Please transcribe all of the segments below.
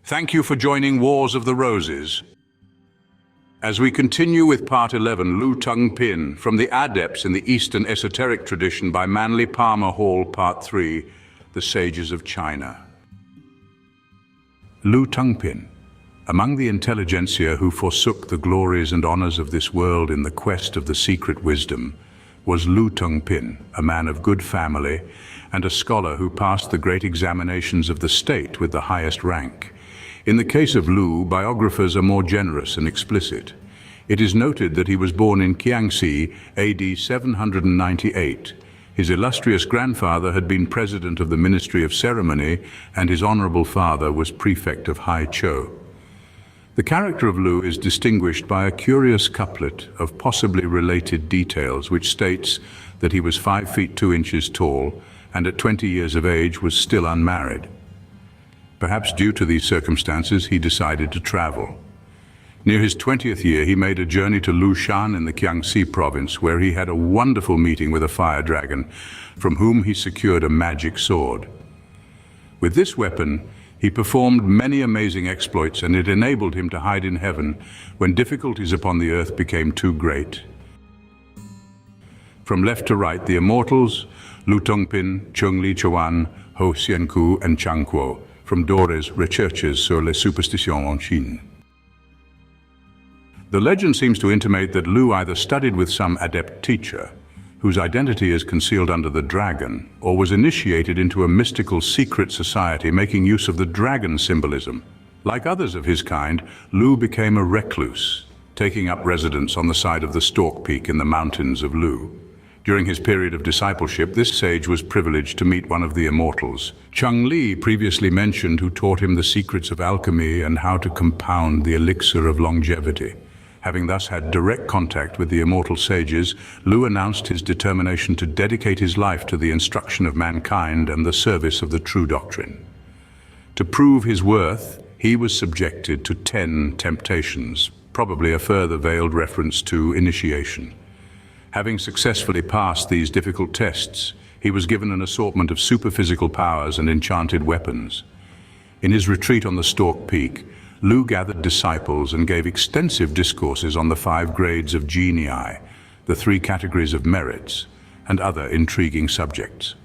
Thank you for joining Wars of the Roses. As we continue with Part 11, Lu Tung-pin, from the Adepts in the Eastern Esoteric Tradition by Manly Palmer Hall, Part 3, The Sages of China. Lu Tung-pin. Among the intelligentsia who forsook the glories and honors of this world in the quest of the secret wisdom was Lu Tung-pin, a man of good family and a scholar who passed the great examinations of the state with the highest rank. In the case of Lu, biographers are more generous and explicit. It is noted that he was born in Kiangsi, AD 798. His illustrious grandfather had been president of the Ministry of Ceremony, and his honorable father was Prefect of Hai Chou. The character of Lu is distinguished by a curious couplet of possibly related details, which states that he was 5 feet 2 inches tall and at 20 years of age was still unmarried. Perhaps due to these circumstances, he decided to travel. Near his 20th year, he made a journey to Lushan in the Kiangsi province, where he had a wonderful meeting with a fire dragon, from whom he secured a magic sword. With this weapon, he performed many amazing exploits, and it enabled him to hide in heaven when difficulties upon the earth became too great. From left to right, the immortals, Lu Tung-pin, Chung Li Chuan, Ho Xianku, and Chang Kuo, from Dorés, Recherches sur les superstitions en Chine. The legend seems to intimate that Lu either studied with some adept teacher, whose identity is concealed under the dragon, or was initiated into a mystical secret society making use of the dragon symbolism. Like others of his kind, Lu became a recluse, taking up residence on the side of the Stork Peak in the mountains of Lu. During his period of discipleship, this sage was privileged to meet one of the immortals, Cheng Li, previously mentioned, who taught him the secrets of alchemy and how to compound the elixir of longevity. Having thus had direct contact with the immortal sages, Lu announced his determination to dedicate his life to the instruction of mankind and the service of the true doctrine. To prove his worth, he was subjected to 10 temptations, probably a further veiled reference to initiation. Having successfully passed these difficult tests, he was given an assortment of superphysical powers and enchanted weapons. In his retreat on the Stork Peak, Lu gathered disciples and gave extensive discourses on the 5 grades of genii, the 3 categories of merits, and other intriguing subjects.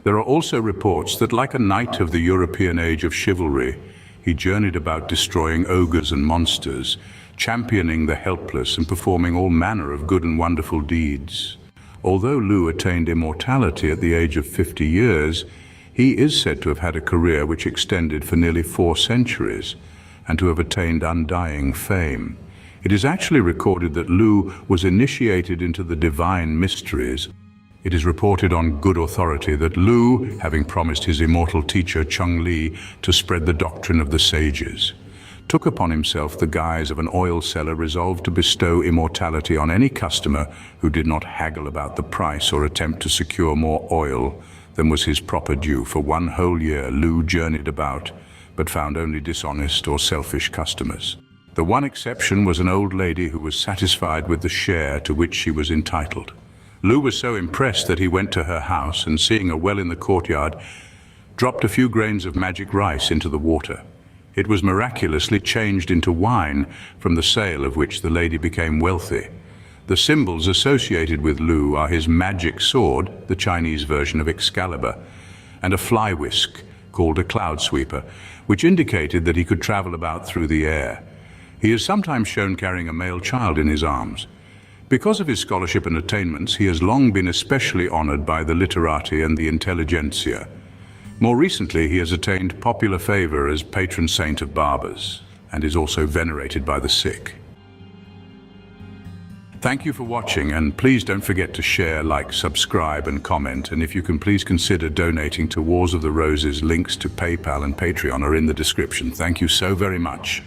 There are also reports that, like a knight of the European age of chivalry, he journeyed about destroying ogres and monsters, championing the helpless and performing all manner of good and wonderful deeds. Although Lu attained immortality at the age of 50 years, he is said to have had a career which extended for nearly 4 centuries, and to have attained undying fame. It is actually recorded that Lu was initiated into the divine mysteries. It is reported on good authority that Lu, having promised his immortal teacher Cheng Li to spread the doctrine of the sages, took upon himself the guise of an oil seller resolved to bestow immortality on any customer who did not haggle about the price or attempt to secure more oil than was his proper due. For 1 whole year, Lu journeyed about, but found only dishonest or selfish customers. The one exception was an old lady who was satisfied with the share to which she was entitled. Lu was so impressed that he went to her house and, seeing a well in the courtyard, dropped a few grains of magic rice into the water. It was miraculously changed into wine, from the sale of which the lady became wealthy. The symbols associated with Lu are his magic sword, the Chinese version of Excalibur, and a fly whisk, called a cloud sweeper, which indicated that he could travel about through the air. He is sometimes shown carrying a male child in his arms. Because of his scholarship and attainments, he has long been especially honored by the literati and the intelligentsia. More recently, he has attained popular favor as patron saint of barbers, and is also venerated by the sick. Thank you for watching, and please don't forget to share, like, subscribe, and comment. And if you can, please consider donating to Wars of the Roses. Links to PayPal and Patreon are in the description. Thank you so very much.